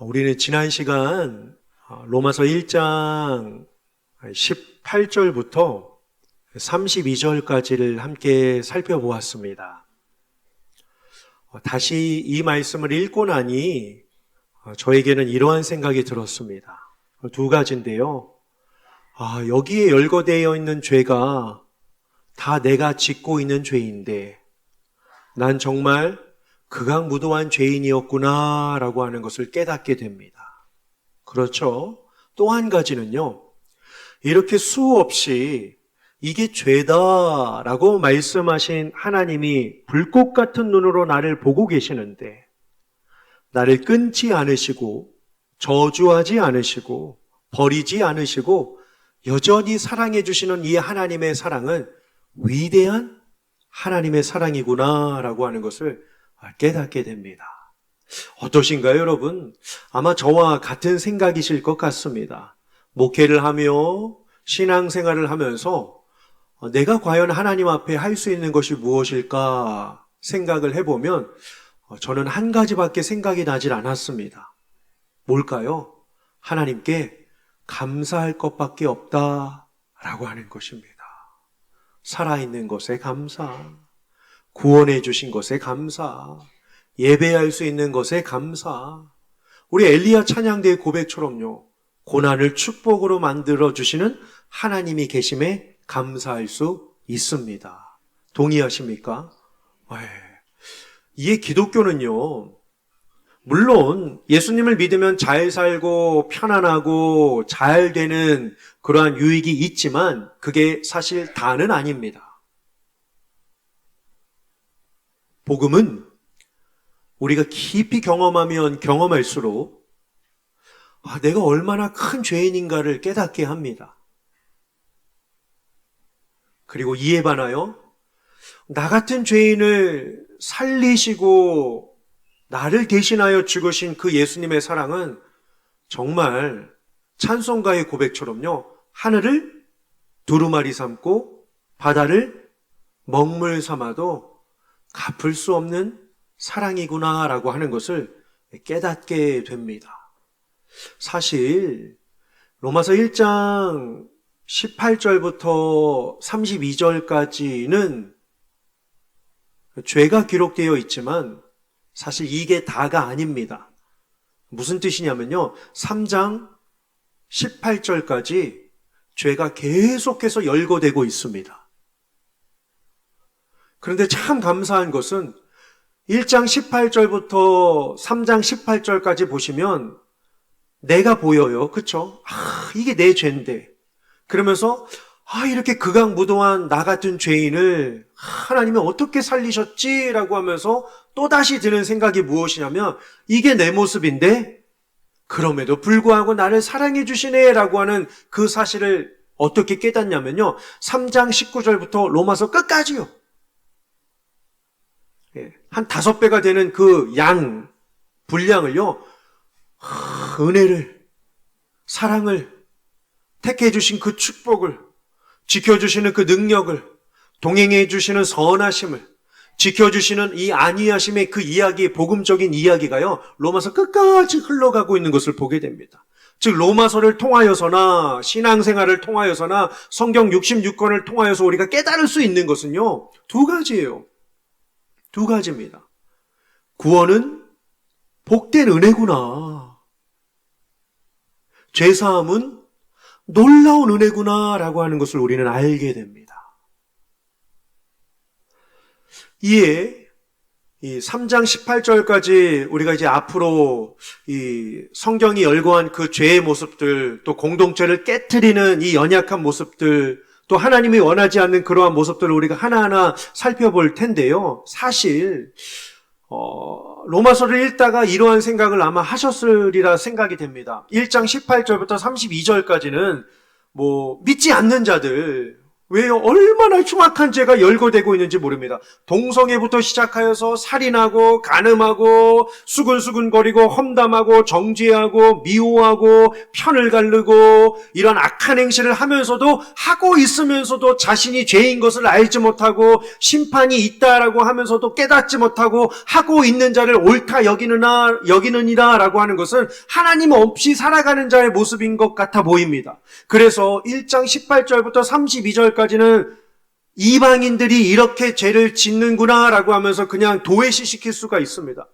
우리는 지난 시간 로마서 1장 18절부터 32절까지를 함께 살펴보았습니다. 다시 이 말씀을 읽고 나니 저에게는 이러한 생각이 들었습니다. 두 가지인데요. 여기에 열거되어 있는 죄가 다 내가 짓고 있는 죄인데 난 정말 극악무도한 죄인이었구나 라고 하는 것을 깨닫게 됩니다. 그렇죠? 또 한 가지는요. 이렇게 수없이 이게 죄다라고 말씀하신 하나님이 불꽃 같은 눈으로 나를 보고 계시는데 나를 끊지 않으시고 저주하지 않으시고 버리지 않으시고 여전히 사랑해 주시는 이 하나님의 사랑은 위대한 하나님의 사랑이구나 라고 하는 것을 깨닫게 됩니다. 어떠신가요, 여러분? 아마 저와 같은 생각이실 것 같습니다. 목회를 하며 신앙생활을 하면서 내가 과연 하나님 앞에 할 수 있는 것이 무엇일까 생각을 해보면 저는 한 가지밖에 생각이 나질 않았습니다. 뭘까요? 하나님께 감사할 것밖에 없다라고 하는 것입니다. 살아있는 것에 감사, 구원해 주신 것에 감사, 예배할 수 있는 것에 감사. 우리 엘리야 찬양대의 고백처럼요. 고난을 축복으로 만들어 주시는 하나님이 계심에 감사할 수 있습니다. 동의하십니까? 이 기독교는요. 물론 예수님을 믿으면 잘 살고 편안하고 잘 되는 그러한 유익이 있지만 그게 사실 다는 아닙니다. 복음은 우리가 깊이 경험하면 경험할수록 내가 얼마나 큰 죄인인가를 깨닫게 합니다. 그리고 이에 반하여 나 같은 죄인을 살리시고 나를 대신하여 죽으신 그 예수님의 사랑은 정말 찬송가의 고백처럼요. 하늘을 두루마리 삼고 바다를 먹물 삼아도 갚을 수 없는 사랑이구나라고 하는 것을 깨닫게 됩니다. 사실 로마서 1장 18절부터 32절까지는 죄가 기록되어 있지만 사실 이게 다가 아닙니다. 무슨 뜻이냐면요. 3장 18절까지 죄가 계속해서 열거되고 있습니다. 그런데 참 감사한 것은 1장 18절부터 3장 18절까지 보시면 내가 보여요. 그렇죠? 이게 내 죄인데. 그러면서 이렇게 극악무도한 나 같은 죄인을 하나님이 어떻게 살리셨지라고 하면서 또다시 드는 생각이 무엇이냐면 이게 내 모습인데 그럼에도 불구하고 나를 사랑해 주시네라고 하는 그 사실을 어떻게 깨닫냐면요. 3장 19절부터 로마서 끝까지요. 한 5배가 되는 그 양 분량을요. 은혜를, 사랑을, 택해 주신 그 축복을, 지켜주시는 그 능력을, 동행해 주시는 선하심을, 지켜주시는 이 안위하심의 그 이야기, 복음적인 이야기가요. 로마서 끝까지 흘러가고 있는 것을 보게 됩니다. 즉 로마서를 통하여서나 신앙생활을 통하여서나 성경 66권을 통하여서 우리가 깨달을 수 있는 것은요. 두 가지예요. 두 가지입니다. 구원은 복된 은혜구나. 죄사함은 놀라운 은혜구나라고 하는 것을 우리는 알게 됩니다. 이에 이 3장 18절까지 우리가 이제 앞으로 이 성경이 열거한 그 죄의 모습들, 또 공동체를 깨트리는 이 연약한 모습들, 또 하나님이 원하지 않는 그러한 모습들을 우리가 하나하나 살펴볼 텐데요. 사실 로마서를 읽다가 이러한 생각을 아마 하셨으리라 생각이 됩니다. 1장 18절부터 32절까지는 믿지 않는 자들, 왜요? 얼마나 흉악한 죄가 열거되고 있는지 모릅니다. 동성애부터 시작하여서 살인하고 간음하고 수근수근거리고 험담하고 정죄하고 미워하고 편을 가르고 이런 악한 행실을 하면서도 하고 있으면서도 자신이 죄인 것을 알지 못하고 심판이 있다라고 하면서도 깨닫지 못하고 하고 있는 자를 옳다 여기느니라 라고 하는 것은 하나님 없이 살아가는 자의 모습인 것 같아 보입니다. 그래서 1장 18절부터 32절까지는 이방인들이 이렇게 죄를 짓는구나 라고 하면서 그냥 도외시시킬 수가 있습니다.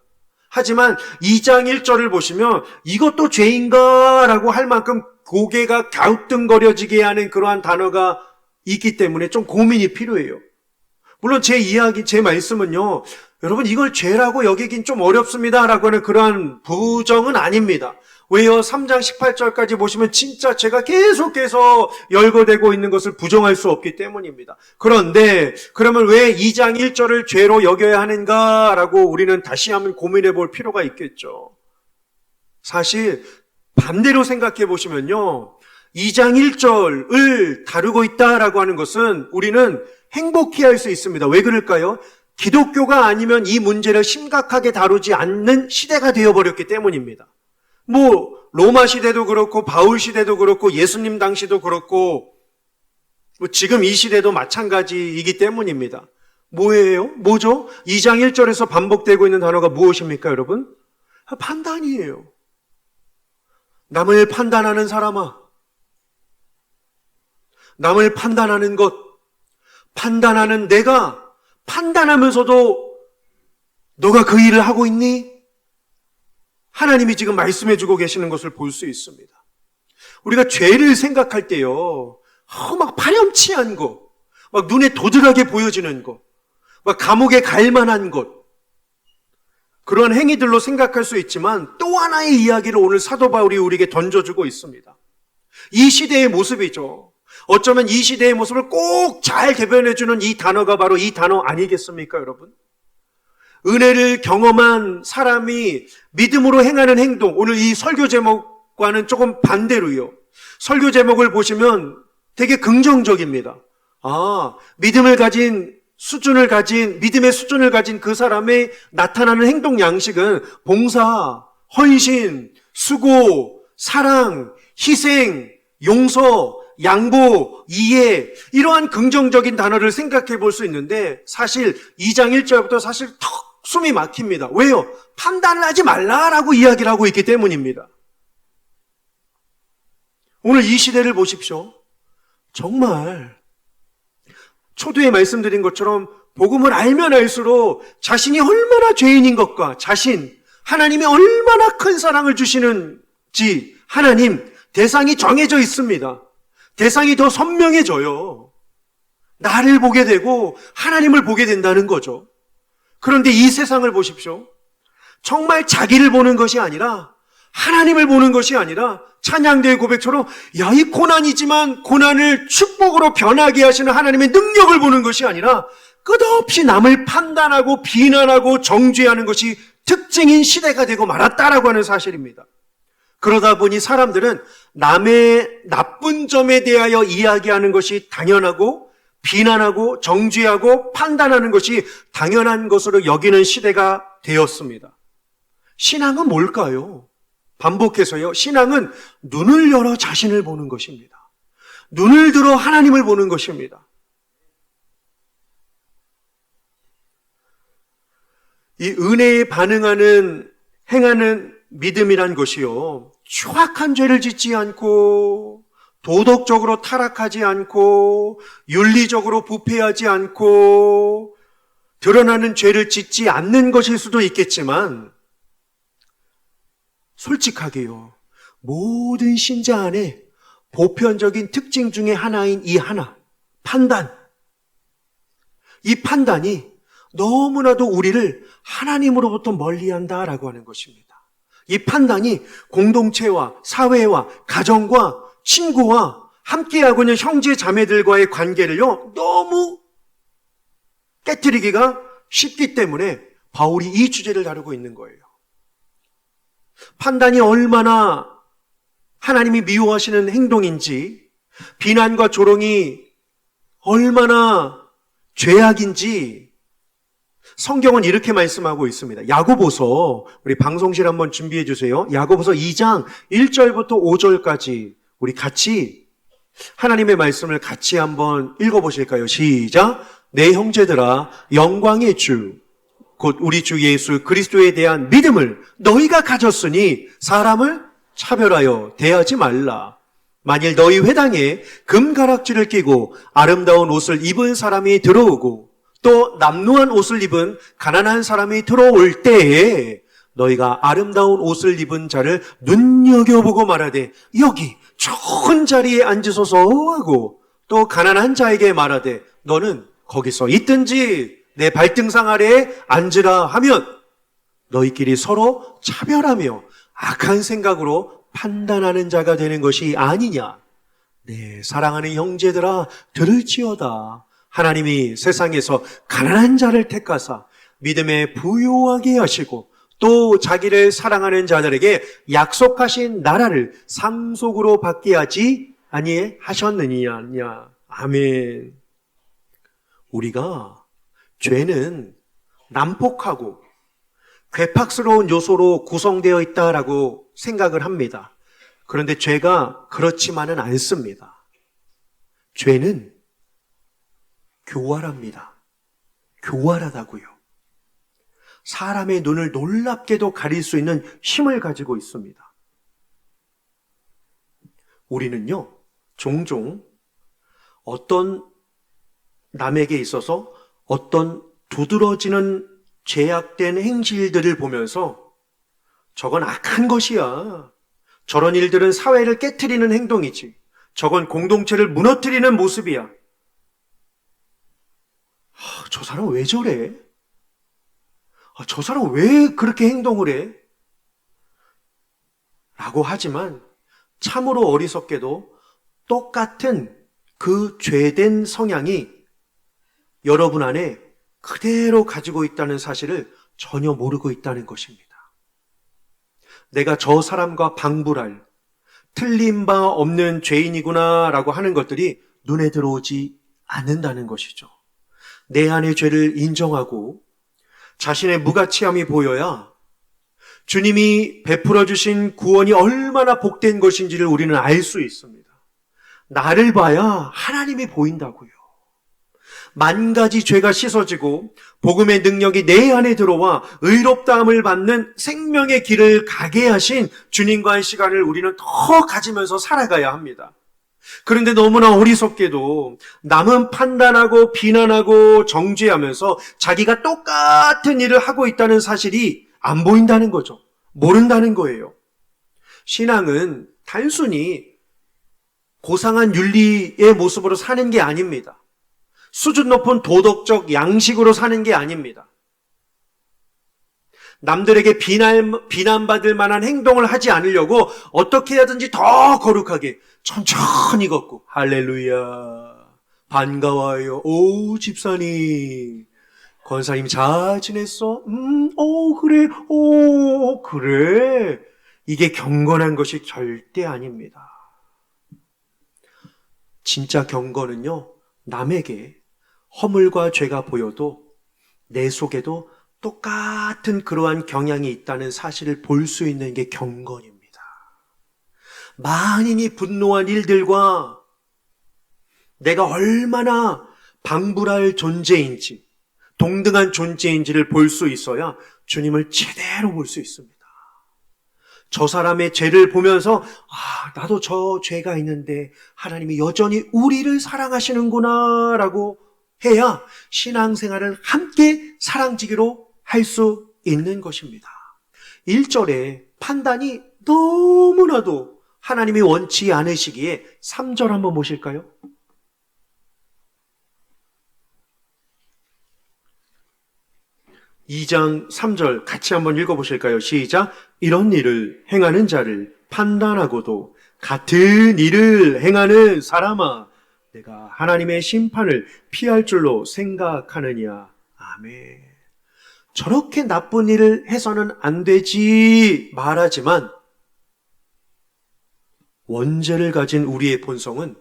하지만 2장 1절을 보시면 이것도 죄인가 라고 할 만큼 고개가 갸우뚱거려지게 하는 그러한 단어가 있기 때문에 좀 고민이 필요해요. 물론 제 말씀은요, 여러분 이걸 죄라고 여기긴 좀 어렵습니다 라고 하는 그러한 부정은 아닙니다. 왜요? 3장 18절까지 보시면 진짜 죄가 계속해서 열거되고 있는 것을 부정할 수 없기 때문입니다. 그런데 그러면 왜 2장 1절을 죄로 여겨야 하는가라고 우리는 다시 한번 고민해 볼 필요가 있겠죠. 사실 반대로 생각해 보시면요, 2장 1절을 다루고 있다라고 하는 것은 우리는 행복해 할 수 있습니다. 왜 그럴까요? 기독교가 아니면 이 문제를 심각하게 다루지 않는 시대가 되어버렸기 때문입니다. 로마 시대도 그렇고 바울 시대도 그렇고 예수님 당시도 그렇고 지금 이 시대도 마찬가지이기 때문입니다. 뭐죠? 2장 1절에서 반복되고 있는 단어가 무엇입니까, 여러분? 판단이에요. 남을 판단하는 사람아, 남을 판단하는 것, 판단하는 내가 판단하면서도 너가 그 일을 하고 있니? 하나님이 지금 말씀해주고 계시는 것을 볼 수 있습니다. 우리가 죄를 생각할 때요, 막 파렴치한 것, 막 눈에 도드라게 보여지는 것, 막 감옥에 갈 만한 것, 그런 행위들로 생각할 수 있지만 또 하나의 이야기를 오늘 사도 바울이 우리에게 던져주고 있습니다. 이 시대의 모습이죠. 어쩌면 이 시대의 모습을 꼭 잘 대변해주는 이 단어가 바로 이 단어 아니겠습니까, 여러분? 은혜를 경험한 사람이 믿음으로 행하는 행동, 오늘 이 설교 제목과는 조금 반대로요. 설교 제목을 보시면 되게 긍정적입니다. 믿음의 수준을 가진 그 사람의 나타나는 행동 양식은 봉사, 헌신, 수고, 사랑, 희생, 용서, 양보, 이해, 이러한 긍정적인 단어를 생각해 볼 수 있는데 사실 2장 1절부터 사실 턱 숨이 막힙니다. 왜요? 판단을 하지 말라라고 이야기를 하고 있기 때문입니다. 오늘 이 시대를 보십시오. 정말 초두에 말씀드린 것처럼 복음을 알면 알수록 자신이 얼마나 죄인인 것과 하나님이 얼마나 큰 사랑을 주시는지 하나님 대상이 정해져 있습니다. 대상이 더 선명해져요. 나를 보게 되고 하나님을 보게 된다는 거죠. 그런데 이 세상을 보십시오. 정말 자기를 보는 것이 아니라 하나님을 보는 것이 아니라 찬양대의 고백처럼 이 고난이지만 고난을 축복으로 변하게 하시는 하나님의 능력을 보는 것이 아니라 끝없이 남을 판단하고 비난하고 정죄하는 것이 특징인 시대가 되고 말았다라고 하는 사실입니다. 그러다 보니 사람들은 남의 나쁜 점에 대하여 이야기하는 것이 당연하고 비난하고 정죄하고 판단하는 것이 당연한 것으로 여기는 시대가 되었습니다. 신앙은 뭘까요? 반복해서요. 신앙은 눈을 열어 자신을 보는 것입니다. 눈을 들어 하나님을 보는 것입니다. 이 은혜에 행하는 믿음이란 것이요, 추악한 죄를 짓지 않고 도덕적으로 타락하지 않고 윤리적으로 부패하지 않고 드러나는 죄를 짓지 않는 것일 수도 있겠지만 솔직하게요, 모든 신자 안에 보편적인 특징 중에 하나인 판단. 이 판단이 너무나도 우리를 하나님으로부터 멀리한다라고 하는 것입니다. 이 판단이 공동체와 사회와 가정과 친구와 함께하고 있는 형제 자매들과의 관계를요, 너무 깨트리기가 쉽기 때문에 바울이 이 주제를 다루고 있는 거예요. 판단이 얼마나 하나님이 미워하시는 행동인지, 비난과 조롱이 얼마나 죄악인지 성경은 이렇게 말씀하고 있습니다. 야고보서, 우리 방송실 한번 준비해 주세요. 야고보서 2장 1절부터 5절까지 우리 같이 하나님의 말씀을 같이 한번 읽어보실까요? 시작. 내 형제들아, 영광의 주 곧 우리 주 예수 그리스도에 대한 믿음을 너희가 가졌으니 사람을 차별하여 대하지 말라. 만일 너희 회당에 금가락지를 끼고 아름다운 옷을 입은 사람이 들어오고 또 남루한 옷을 입은 가난한 사람이 들어올 때에 너희가 아름다운 옷을 입은 자를 눈여겨보고 말하되 여기 좋은 자리에 앉으소서 하고 또 가난한 자에게 말하되 너는 거기서 있든지 내 발등상 아래에 앉으라 하면 너희끼리 서로 차별하며 악한 생각으로 판단하는 자가 되는 것이 아니냐. 네, 사랑하는 형제들아 들을지어다. 하나님이 세상에서 가난한 자를 택하사 믿음에 부요하게 하시고 또 자기를 사랑하는 자들에게 약속하신 나라를 상속으로 받게 하지 아니하셨느냐. 아멘. 우리가 죄는 난폭하고 괴팍스러운 요소로 구성되어 있다라고 생각을 합니다. 그런데 죄가 그렇지만은 않습니다. 죄는 교활합니다. 교활하다고요. 사람의 눈을 놀랍게도 가릴 수 있는 힘을 가지고 있습니다. 우리는요, 종종 어떤 남에게 있어서 어떤 두드러지는 죄악된 행실들을 보면서 저건 악한 것이야. 저런 일들은 사회를 깨트리는 행동이지. 저건 공동체를 무너뜨리는 모습이야. 저 사람 왜 저래? 저 사람 왜 그렇게 행동을 해? 라고 하지만 참으로 어리석게도 똑같은 그 죄된 성향이 여러분 안에 그대로 가지고 있다는 사실을 전혀 모르고 있다는 것입니다. 내가 저 사람과 방불할 틀린 바 없는 죄인이구나 라고 하는 것들이 눈에 들어오지 않는다는 것이죠. 내 안의 죄를 인정하고 자신의 무가치함이 보여야 주님이 베풀어 주신 구원이 얼마나 복된 것인지를 우리는 알 수 있습니다. 나를 봐야 하나님이 보인다고요. 만 가지 죄가 씻어지고 복음의 능력이 내 안에 들어와 의롭다함을 받는 생명의 길을 가게 하신 주님과의 시간을 우리는 더 가지면서 살아가야 합니다. 그런데 너무나 어리석게도 남은 판단하고 비난하고 정죄하면서 자기가 똑같은 일을 하고 있다는 사실이 안 보인다는 거죠. 모른다는 거예요. 신앙은 단순히 고상한 윤리의 모습으로 사는 게 아닙니다. 수준 높은 도덕적 양식으로 사는 게 아닙니다. 남들에게 비난받을 만한 행동을 하지 않으려고 어떻게 하든지 더 거룩하게 천천히 걷고 할렐루야 반가워요. 오 집사님 권사님 잘 지냈어? 그래 그래 이게 경건한 것이 절대 아닙니다. 진짜 경건은요 남에게 허물과 죄가 보여도 내 속에도 똑같은 그러한 경향이 있다는 사실을 볼 수 있는 게 경건입니다. 만인이 분노한 일들과 내가 얼마나 방불할 존재인지 동등한 존재인지를 볼 수 있어야 주님을 제대로 볼 수 있습니다. 저 사람의 죄를 보면서 나도 저 죄가 있는데 하나님이 여전히 우리를 사랑하시는구나 라고 해야 신앙생활을 함께 사랑지기로 할 수 있는 것입니다. 1절에 판단이 너무나도 하나님이 원치 않으시기에 3절 한번 보실까요? (2장 3절) 같이 한번 읽어보실까요? 시작. 이런 일을 행하는 자를 판단하고도 같은 일을 행하는 사람아 내가 하나님의 심판을 피할 줄로 생각하느냐. 아멘. 저렇게 나쁜 일을 해서는 안 되지 말하지만 원죄를 가진 우리의 본성은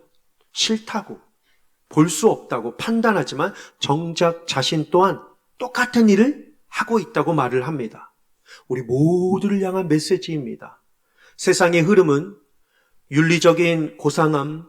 싫다고 볼 수 없다고 판단하지만 정작 자신 또한 똑같은 일을 하고 있다고 말을 합니다. 우리 모두를 향한 메시지입니다. 세상의 흐름은 윤리적인 고상함,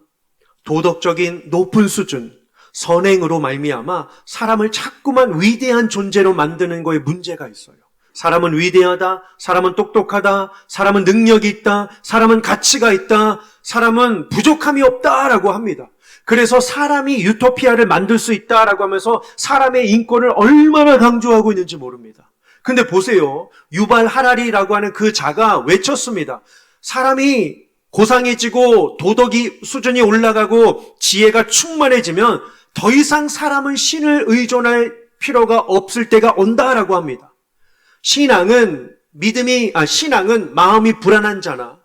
도덕적인 높은 수준, 선행으로 말미암아 사람을 자꾸만 위대한 존재로 만드는 거에 문제가 있어요. 사람은 위대하다, 사람은 똑똑하다, 사람은 능력이 있다, 사람은 가치가 있다, 사람은 부족함이 없다라고 합니다. 그래서 사람이 유토피아를 만들 수 있다라고 하면서 사람의 인권을 얼마나 강조하고 있는지 모릅니다. 근데 보세요. 유발 하라리라고 하는 그 자가 외쳤습니다. 사람이 고상해지고 도덕이 수준이 올라가고 지혜가 충만해지면 더 이상 사람은 신을 의존할 필요가 없을 때가 온다라고 합니다. 신앙은 마음이 불안한 자나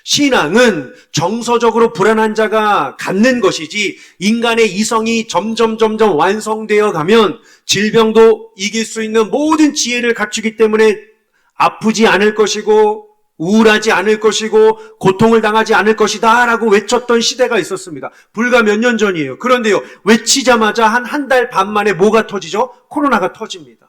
신앙은 정서적으로 불안한 자가 갖는 것이지 인간의 이성이 점점 완성되어 가면 질병도 이길 수 있는 모든 지혜를 갖추기 때문에 아프지 않을 것이고 우울하지 않을 것이고 고통을 당하지 않을 것이다 라고 외쳤던 시대가 있었습니다. 불과 몇 년 전이에요. 그런데요, 외치자마자 한 달 반 만에 뭐가 터지죠? 코로나가 터집니다.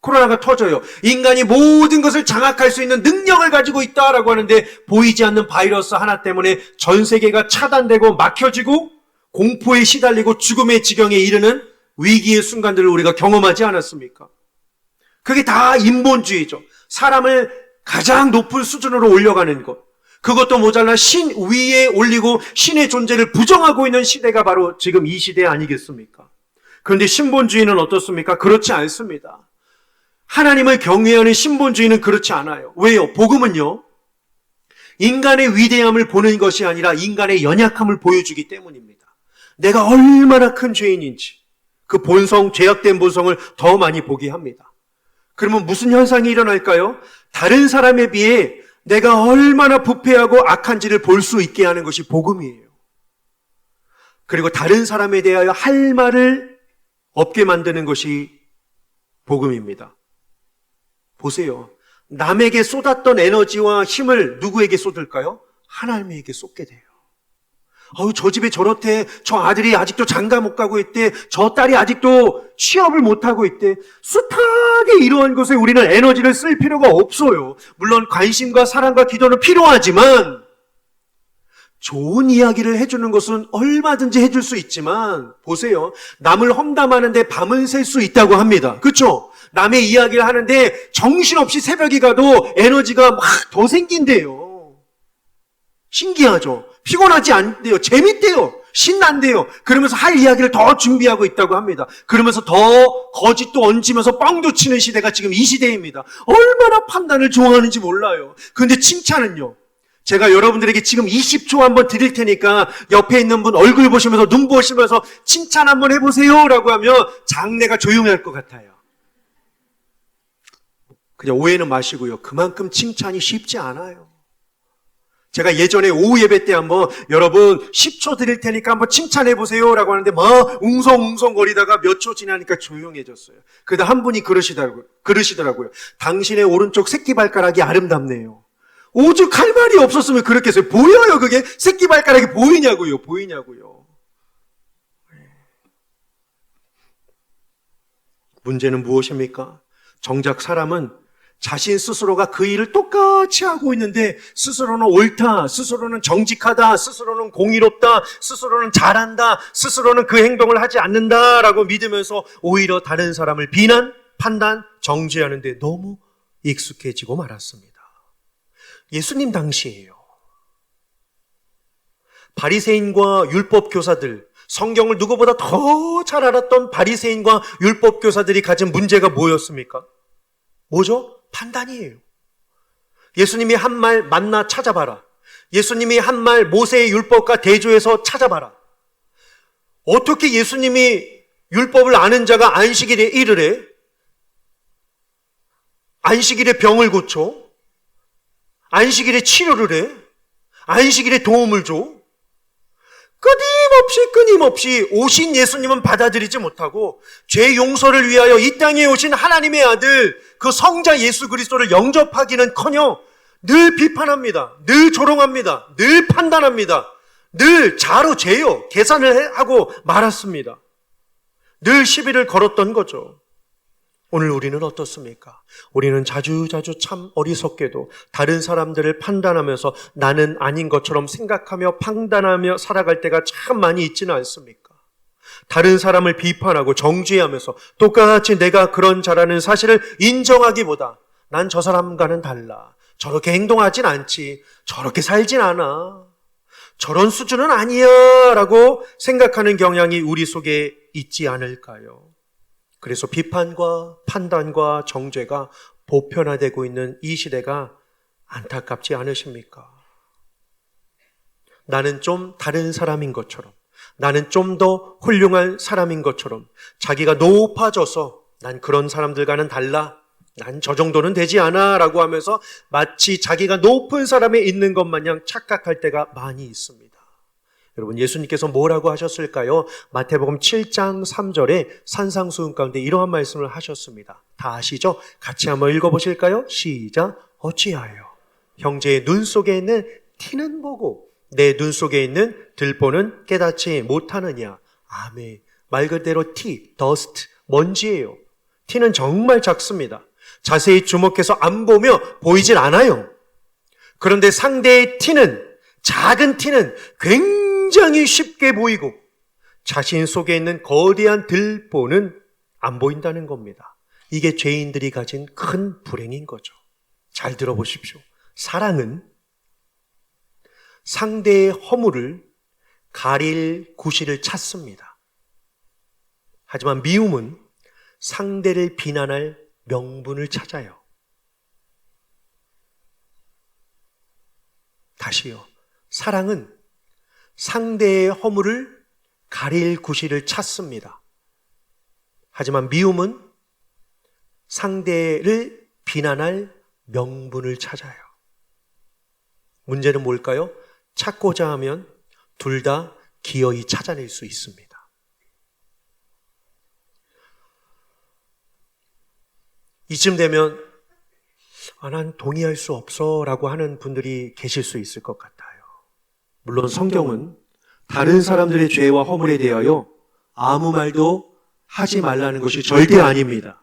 코로나가 터져요. 인간이 모든 것을 장악할 수 있는 능력을 가지고 있다라고 하는데 보이지 않는 바이러스 하나 때문에 전 세계가 차단되고 막혀지고 공포에 시달리고 죽음의 지경에 이르는 위기의 순간들을 우리가 경험하지 않았습니까? 그게 다 인본주의죠. 사람을 가장 높은 수준으로 올려가는 것. 그것도 모자라 신 위에 올리고 신의 존재를 부정하고 있는 시대가 바로 지금 이 시대 아니겠습니까? 그런데 신본주의는 어떻습니까? 그렇지 않습니다. 하나님을 경외하는 신본주의는 그렇지 않아요. 왜요? 복음은요, 인간의 위대함을 보는 것이 아니라 인간의 연약함을 보여주기 때문입니다. 내가 얼마나 큰 죄인인지 그 본성, 죄악된 본성을 더 많이 보게 합니다. 그러면 무슨 현상이 일어날까요? 다른 사람에 비해 내가 얼마나 부패하고 악한지를 볼 수 있게 하는 것이 복음이에요. 그리고 다른 사람에 대하여 할 말을 없게 만드는 것이 복음입니다. 보세요. 남에게 쏟았던 에너지와 힘을 누구에게 쏟을까요? 하나님에게 쏟게 돼요. 저 집에 저렇대, 저 아들이 아직도 장가 못 가고 있대, 저 딸이 아직도 취업을 못 하고 있대. 숱하게 이러한 것에 우리는 에너지를 쓸 필요가 없어요. 물론 관심과 사랑과 기도는 필요하지만 좋은 이야기를 해주는 것은 얼마든지 해줄 수 있지만 보세요. 남을 험담하는데 밤은 샐 수 있다고 합니다. 그렇죠? 남의 이야기를 하는데 정신없이 새벽이 가도 에너지가 막 더 생긴대요. 신기하죠? 피곤하지 않대요. 재밌대요. 신난대요. 그러면서 할 이야기를 더 준비하고 있다고 합니다. 그러면서 더 거짓도 얹으면서 뻥도 치는 시대가 지금 이 시대입니다. 얼마나 판단을 좋아하는지 몰라요. 그런데 칭찬은요. 제가 여러분들에게 지금 20초 한번 드릴 테니까 옆에 있는 분 얼굴 보시면서 눈 보시면서 칭찬 한번 해보세요 라고 하면 장내가 조용할 것 같아요. 그냥 오해는 마시고요. 그만큼 칭찬이 쉽지 않아요. 제가 예전에 오후 예배 때 한번 여러분 10초 드릴 테니까 한번 칭찬해 보세요 라고 하는데 막 웅성웅성 거리다가 몇 초 지나니까 조용해졌어요. 그러다 한 분이 그러시더라고요. 당신의 오른쪽 새끼발가락이 아름답네요. 오죽 할 말이 없었으면 그렇게 했어요. 보여요, 그게? 새끼발가락이 보이냐고요. 문제는 무엇입니까? 정작 사람은 자신 스스로가 그 일을 똑같이 하고 있는데 스스로는 옳다, 스스로는 정직하다, 스스로는 공의롭다, 스스로는 잘한다, 스스로는 그 행동을 하지 않는다라고 믿으면서 오히려 다른 사람을 비난, 판단, 정죄하는 데 너무 익숙해지고 말았습니다. 예수님 당시예요. 바리새인과 율법 교사들, 성경을 누구보다 더 잘 알았던 바리새인과 율법 교사들이 가진 문제가 뭐였습니까? 뭐죠? 판단이에요. 예수님이 한 말 만나 찾아봐라. 예수님이 한 말 모세의 율법과 대조해서 찾아봐라. 어떻게 예수님이 율법을 아는 자가 안식일에 일을 해? 안식일에 병을 고쳐? 안식일에 치료를 해? 안식일에 도움을 줘? 끊임없이 오신 예수님은 받아들이지 못하고 죄 용서를 위하여 이 땅에 오신 하나님의 아들 그 성자 예수 그리스도를 영접하기는커녕 늘 비판합니다. 늘 조롱합니다. 늘 판단합니다. 늘 자로 재요. 계산을 하고 말았습니다. 늘 시비를 걸었던 거죠. 오늘 우리는 어떻습니까? 우리는 자주자주 참 어리석게도 다른 사람들을 판단하면서 나는 아닌 것처럼 생각하며 판단하며 살아갈 때가 참 많이 있지는 않습니까? 다른 사람을 비판하고 정죄하면서 똑같이 내가 그런 자라는 사실을 인정하기보다 난 저 사람과는 달라. 저렇게 행동하진 않지. 저렇게 살진 않아. 저런 수준은 아니야 라고 생각하는 경향이 우리 속에 있지 않을까요? 그래서 비판과 판단과 정죄가 보편화되고 있는 이 시대가 안타깝지 않으십니까? 나는 좀 다른 사람인 것처럼, 나는 좀 더 훌륭한 사람인 것처럼 자기가 높아져서 난 그런 사람들과는 달라, 난 저 정도는 되지 않아 라고 하면서 마치 자기가 높은 사람에 있는 것 마냥 착각할 때가 많이 있습니다. 여러분, 예수님께서 뭐라고 하셨을까요? 마태복음 7장 3절에 산상수훈 가운데 이러한 말씀을 하셨습니다. 다 아시죠? 같이 한번 읽어보실까요? 시작. 어찌하여 형제의 눈 속에 있는 티는 보고 내 눈 속에 있는 들보는 깨닫지 못하느냐. 아멘. 말 그대로 티, 더스트, 먼지예요. 티는 정말 작습니다. 자세히 주목해서 안 보며 보이질 않아요. 그런데 상대의 티는, 작은 티는 굉장히 쉽게 보이고 자신 속에 있는 거대한 들보는 안 보인다는 겁니다. 이게 죄인들이 가진 큰 불행인 거죠. 잘 들어보십시오. 사랑은 상대의 허물을 가릴 구실을 찾습니다. 하지만 미움은 상대를 비난할 명분을 찾아요. 다시요. 사랑은 상대의 허물을 가릴 구실을 찾습니다. 하지만 미움은 상대를 비난할 명분을 찾아요. 문제는 뭘까요? 찾고자 하면 둘 다 기어이 찾아낼 수 있습니다. 이쯤 되면 난 동의할 수 없어 라고 하는 분들이 계실 수 있을 것 같아요. 물론 성경은 다른 사람들의 죄와 허물에 대하여 아무 말도 하지 말라는 것이 절대 아닙니다.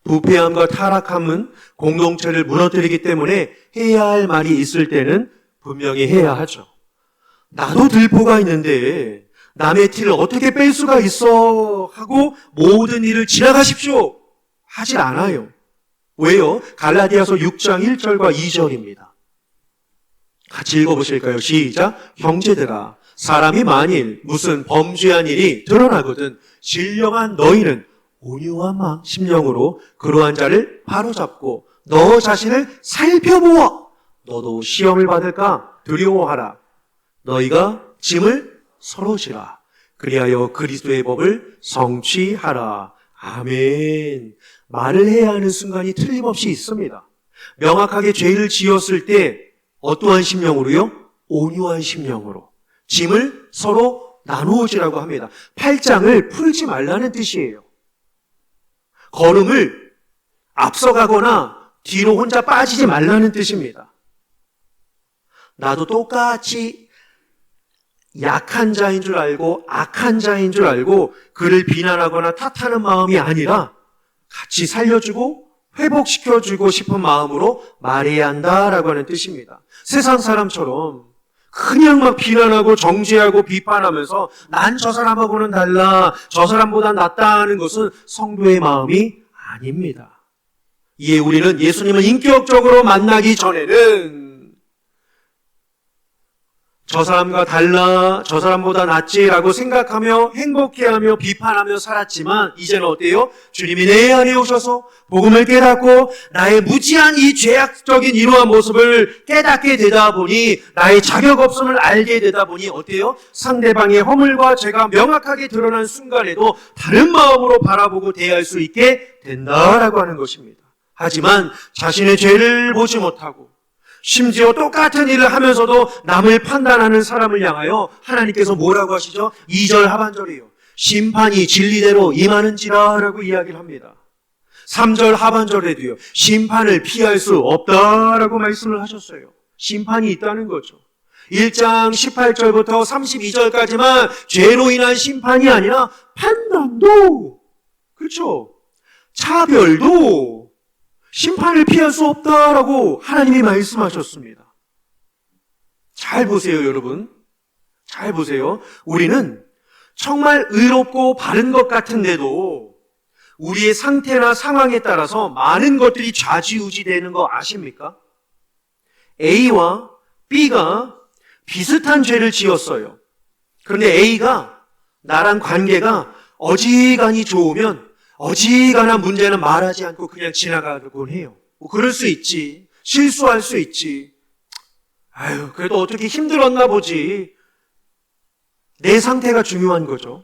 부패함과 타락함은 공동체를 무너뜨리기 때문에 해야 할 말이 있을 때는 분명히 해야 하죠. 나도 들보가 있는데 남의 티를 어떻게 뺄 수가 있어 하고 모든 일을 지나가십시오 하질 않아요. 왜요? 갈라디아서 6장 1절과 2절입니다. 같이 읽어보실까요? 시작. 형제들아, 사람이 만일 무슨 범죄한 일이 드러나거든 신령한 너희는 온유한 심령으로 그러한 자를 바로잡고 너 자신을 살펴보아 너도 시험을 받을까 두려워하라. 너희가 짐을 서로 지라. 그리하여 그리스도의 법을 성취하라. 아멘. 말을 해야 하는 순간이 틀림없이 있습니다. 명확하게 죄를 지었을 때 어떠한 심령으로요? 온유한 심령으로 짐을 서로 나누어지라고 합니다. 팔짱을 풀지 말라는 뜻이에요. 걸음을 앞서가거나 뒤로 혼자 빠지지 말라는 뜻입니다. 나도 똑같이 약한 자인 줄 알고 악한 자인 줄 알고 그를 비난하거나 탓하는 마음이 아니라 같이 살려주고 회복시켜주고 싶은 마음으로 말해야 한다라고 하는 뜻입니다. 세상 사람처럼 그냥 막 비난하고 정죄하고 비판하면서 난 저 사람하고는 달라, 저 사람보다 낫다는 것은 성도의 마음이 아닙니다. 이에 우리는 예수님을 인격적으로 만나기 전에는 저 사람과 달라, 저 사람보다 낫지라고 생각하며 행복해하며 비판하며 살았지만 이제는 어때요? 주님이 내 안에 오셔서 복음을 깨닫고 나의 무지한 이 죄악적인 이러한 모습을 깨닫게 되다 보니 나의 자격 없음을 알게 되다 보니 어때요? 상대방의 허물과 죄가 명확하게 드러난 순간에도 다른 마음으로 바라보고 대할 수 있게 된다라고 하는 것입니다. 하지만 자신의 죄를 보지 못하고 심지어 똑같은 일을 하면서도 남을 판단하는 사람을 향하여 하나님께서 뭐라고 하시죠? 2절 하반절이에요. 심판이 진리대로 임하는지라 라고 이야기를 합니다. 3절 하반절에도요. 심판을 피할 수 없다라고 말씀을 하셨어요. 심판이 있다는 거죠. 1장 18절부터 32절까지만 죄로 인한 심판이 아니라 판단도, 그렇죠? 차별도 심판을 피할 수 없다라고 하나님이 말씀하셨습니다. 잘 보세요, 여러분. 잘 보세요. 우리는 정말 의롭고 바른 것 같은데도 우리의 상태나 상황에 따라서 많은 것들이 좌지우지되는 거 아십니까? A와 B가 비슷한 죄를 지었어요. 그런데 A가 나랑 관계가 어지간히 좋으면 어지간한 문제는 말하지 않고 그냥 지나가곤 해요. 뭐 그럴 수 있지. 실수할 수 있지. 아유, 그래도 어떻게 힘들었나 보지. 내 상태가 중요한 거죠.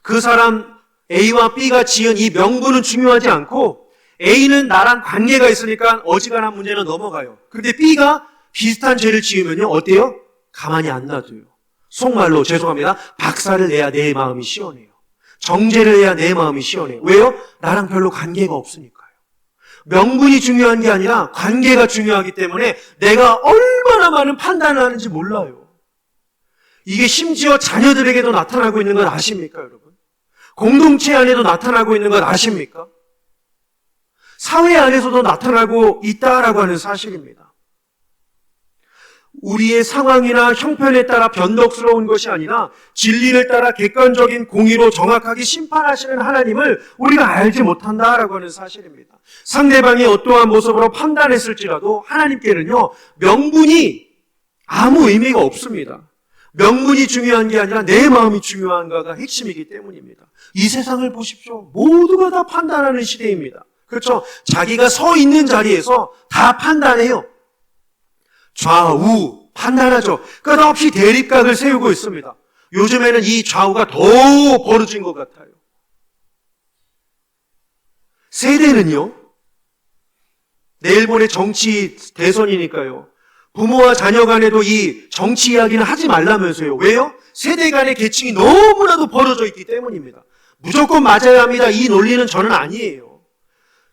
그 사람 A와 B가 지은 이 명분은 중요하지 않고 A는 나랑 관계가 있으니까 어지간한 문제는 넘어가요. 그런데 B가 비슷한 죄를 지으면요, 어때요? 가만히 안 놔둬요. 속말로 죄송합니다. 박살을 내야 내 마음이 시원해요. 정죄를 해야 내 마음이 시원해요. 왜요? 나랑 별로 관계가 없으니까요. 명분이 중요한 게 아니라 관계가 중요하기 때문에 내가 얼마나 많은 판단을 하는지 몰라요. 이게 심지어 자녀들에게도 나타나고 있는 건 아십니까, 여러분? 공동체 안에도 나타나고 있는 건 아십니까? 사회 안에서도 나타나고 있다라고 하는 사실입니다. 우리의 상황이나 형편에 따라 변덕스러운 것이 아니라 진리를 따라 객관적인 공의로 정확하게 심판하시는 하나님을 우리가 알지 못한다라고 하는 사실입니다. 상대방이 어떠한 모습으로 판단했을지라도 하나님께는요, 명분이 아무 의미가 없습니다. 명분이 중요한 게 아니라 내 마음이 중요한가가 핵심이기 때문입니다. 이 세상을 보십시오. 모두가 다 판단하는 시대입니다. 그렇죠? 자기가 서 있는 자리에서 다 판단해요. 좌우 판단하죠. 끝없이 대립각을 세우고 있습니다. 요즘에는 이 좌우가 더 벌어진 것 같아요. 세대는요, 내일 모레 정치 대선이니까요, 부모와 자녀 간에도 이 정치 이야기는 하지 말라면서요. 왜요? 세대 간의 계층이 너무나도 벌어져 있기 때문입니다. 무조건 맞아야 합니다. 이 논리는 저는 아니에요.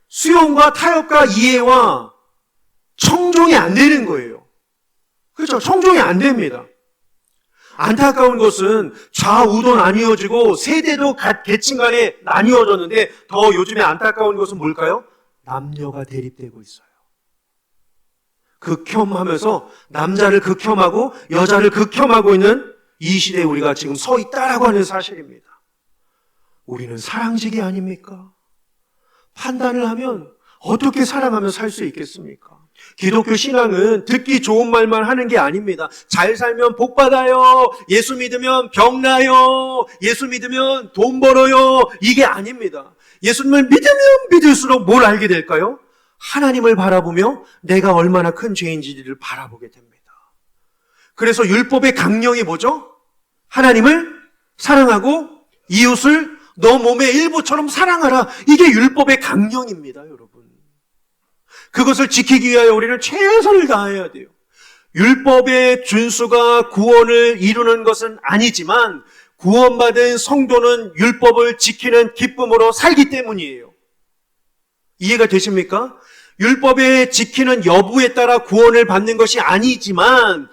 수용과 타협과 이해와 청종이 안 되는 거예요. 그렇죠? 청종이 안 됩니다. 안타까운 것은 좌우도 나뉘어지고 세대도 계층 간에 나뉘어졌는데 더 요즘에 안타까운 것은 뭘까요? 남녀가 대립되고 있어요. 극혐하면서 남자를 극혐하고 여자를 극혐하고 있는 이 시대에 우리가 지금 서 있다라고 하는 사실입니다. 우리는 사랑직이 아닙니까? 판단을 하면 어떻게 사랑하며 살 수 있겠습니까? 기독교 신앙은 듣기 좋은 말만 하는 게 아닙니다. 잘 살면 복 받아요. 예수 믿으면 병 나요. 예수 믿으면 돈 벌어요. 이게 아닙니다. 예수님을 믿으면 믿을수록 뭘 알게 될까요? 하나님을 바라보며 내가 얼마나 큰 죄인지를 바라보게 됩니다. 그래서 율법의 강령이 뭐죠? 하나님을 사랑하고 이웃을 너 몸의 일부처럼 사랑하라. 이게 율법의 강령입니다, 여러분. 그것을 지키기 위하여 우리는 최선을 다해야 돼요. 율법의 준수가 구원을 이루는 것은 아니지만 구원받은 성도는 율법을 지키는 기쁨으로 살기 때문이에요. 이해가 되십니까? 율법의 지키는 여부에 따라 구원을 받는 것이 아니지만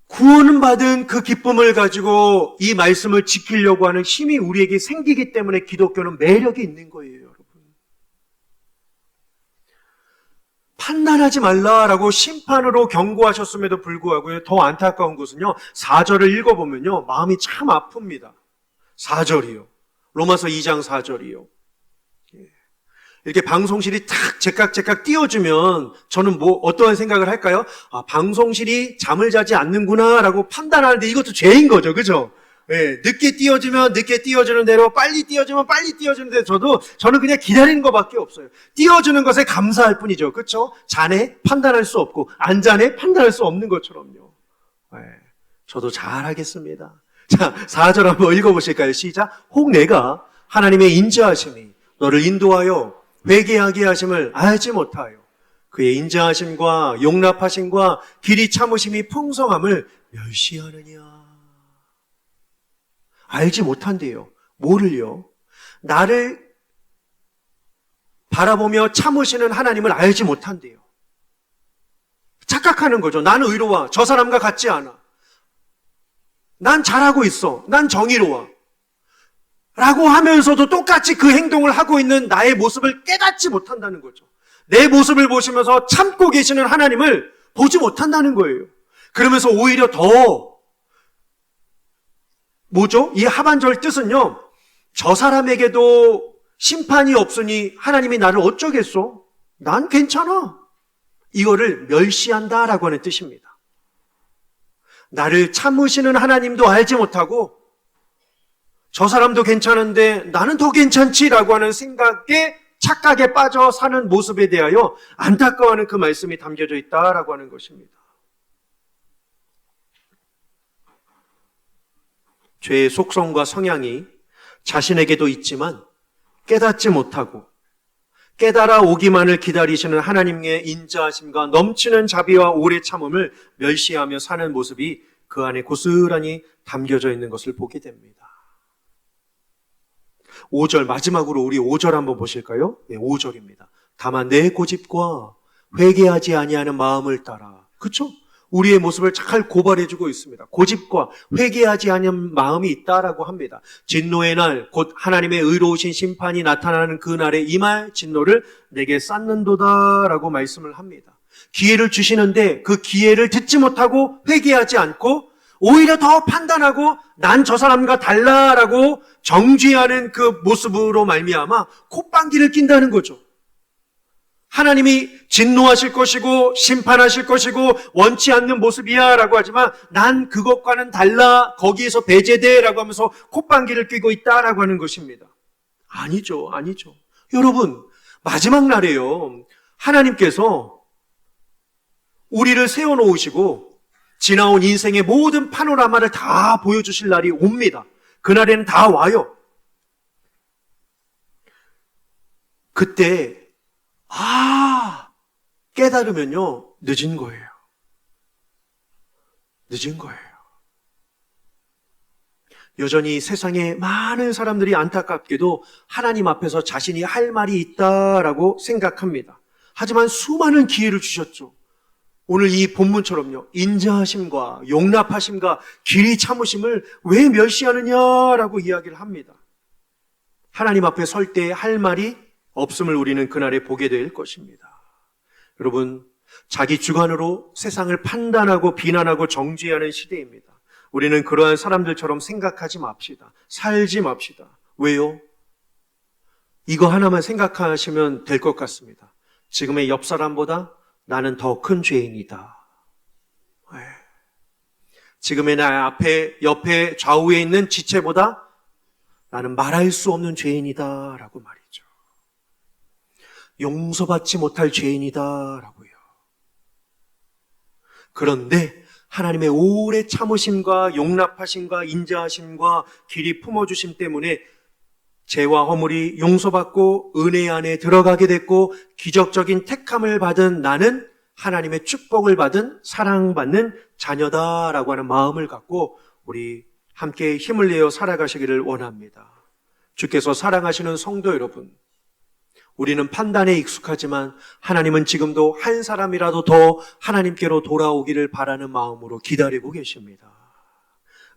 구원은 받은 그 기쁨을 가지고 이 말씀을 지키려고 하는 힘이 우리에게 생기기 때문에 기독교는 매력이 있는 거예요, 여러분. 판단하지 말라라고 심판으로 경고하셨음에도 불구하고 더 안타까운 것은요, 4절을 읽어보면요, 마음이 참 아픕니다. 4절이요. 로마서 2장 4절이요. 이렇게 방송실이 탁 제깍제깍 띄워주면 저는 어떠한 생각을 할까요? 아, 방송실이 잠을 자지 않는구나라고 판단하는데 이것도 죄인 거죠. 그죠? 네, 늦게 띄워주면 늦게 띄워주는 대로, 빨리 띄워주면 빨리 띄워주는 대로 저는 그냥 기다리는 것밖에 없어요. 띄워주는 것에 감사할 뿐이죠. 그렇죠? 자네 판단할 수 없고 안 자네 판단할 수 없는 것처럼요. 네, 저도 잘하겠습니다. 자, 4절 한번 읽어보실까요? 시작. 혹 내가 하나님의 인자하심이 너를 인도하여 회개하게 하심을 알지 못하여 그의 인자하심과 용납하심과 길이 참으심이 풍성함을 멸시하느냐. 알지 못한대요. 뭐를요? 나를 바라보며 참으시는 하나님을 알지 못한대요. 착각하는 거죠. 나는 의로워. 저 사람과 같지 않아. 난 잘하고 있어. 난 정의로워. 라고 하면서도 똑같이 그 행동을 하고 있는 나의 모습을 깨닫지 못한다는 거죠. 내 모습을 보시면서 참고 계시는 하나님을 보지 못한다는 거예요. 그러면서 오히려 더 뭐죠? 이 하반절 뜻은요, 저 사람에게도 심판이 없으니 하나님이 나를 어쩌겠소? 난 괜찮아. 이거를 멸시한다라고 하는 뜻입니다. 나를 참으시는 하나님도 알지 못하고 저 사람도 괜찮은데 나는 더 괜찮지라고 하는 생각에 착각에 빠져 사는 모습에 대하여 안타까워하는 그 말씀이 담겨져 있다라고 하는 것입니다. 죄의 속성과 성향이 자신에게도 있지만 깨닫지 못하고 깨달아 오기만을 기다리시는 하나님의 인자하심과 넘치는 자비와 오래 참음을 멸시하며 사는 모습이 그 안에 고스란히 담겨져 있는 것을 보게 됩니다. 5절 마지막으로 우리 5절 한번 보실까요? 네, 5절입니다. 다만 내 고집과 회개하지 아니하는 마음을 따라. 그렇죠? 우리의 모습을 잘 고발해주고 있습니다. 고집과 회개하지 않은 마음이 있다라고 합니다. 진노의 날, 곧 하나님의 의로우신 심판이 나타나는 그 날에 임할 진노를 내게 쌓는도다라고 말씀을 합니다. 기회를 주시는데 그 기회를 듣지 못하고 회개하지 않고 오히려 더 판단하고 난 저 사람과 달라라고 정죄하는 그 모습으로 말미암아 콧방귀를 낀다는 거죠. 하나님이 진노하실 것이고 심판하실 것이고 원치 않는 모습이야 라고 하지만 난 그것과는 달라, 거기에서 배제돼 라고 하면서 콧방귀를 뀌고 있다라고 하는 것입니다. 아니죠. 여러분, 마지막 날에요, 하나님께서 우리를 세워놓으시고 지나온 인생의 모든 파노라마를 다 보여주실 날이 옵니다. 그날에는 다 와요. 그때 깨달으면요, 늦은 거예요. 여전히 세상에 많은 사람들이 안타깝게도 하나님 앞에서 자신이 할 말이 있다라고 생각합니다. 하지만 수많은 기회를 주셨죠. 오늘 이 본문처럼요, 인자하심과 용납하심과 길이 참으심을 왜 멸시하느냐라고 이야기를 합니다. 하나님 앞에 설 때 할 말이 없음을 우리는 그날에 보게 될 것입니다. 여러분, 자기 주관으로 세상을 판단하고 비난하고 정죄하는 시대입니다. 우리는 그러한 사람들처럼 생각하지 맙시다. 살지 맙시다. 왜요? 이거 하나만 생각하시면 될 것 같습니다. 지금의 옆 사람보다 나는 더 큰 죄인이다. 지금의 나 옆에 좌우에 있는 지체보다 나는 말할 수 없는 죄인이다 라고 말이죠. 용서받지 못할 죄인이다라고요. 그런데 하나님의 오래 참으심과 용납하심과 인자하심과 길이 품어주심 때문에 죄와 허물이 용서받고 은혜 안에 들어가게 됐고 기적적인 택함을 받은 나는 하나님의 축복을 받은 사랑받는 자녀다라고 하는 마음을 갖고 우리 함께 힘을 내어 살아가시기를 원합니다. 주께서 사랑하시는 성도 여러분, 우리는 판단에 익숙하지만 하나님은 지금도 한 사람이라도 더 하나님께로 돌아오기를 바라는 마음으로 기다리고 계십니다.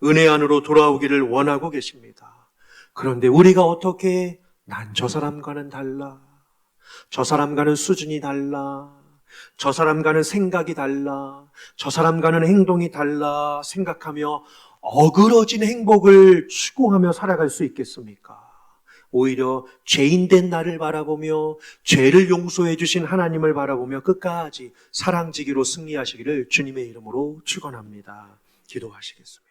은혜 안으로 돌아오기를 원하고 계십니다. 그런데 우리가 어떻게 난 저 사람과는 달라, 저 사람과는 수준이 달라, 저 사람과는 생각이 달라, 저 사람과는 행동이 달라 생각하며 어그러진 행복을 추구하며 살아갈 수 있겠습니까? 오히려 죄인된 나를 바라보며 죄를 용서해 주신 하나님을 바라보며 끝까지 사랑지기로 승리하시기를 주님의 이름으로 축원합니다. 기도하시겠습니다.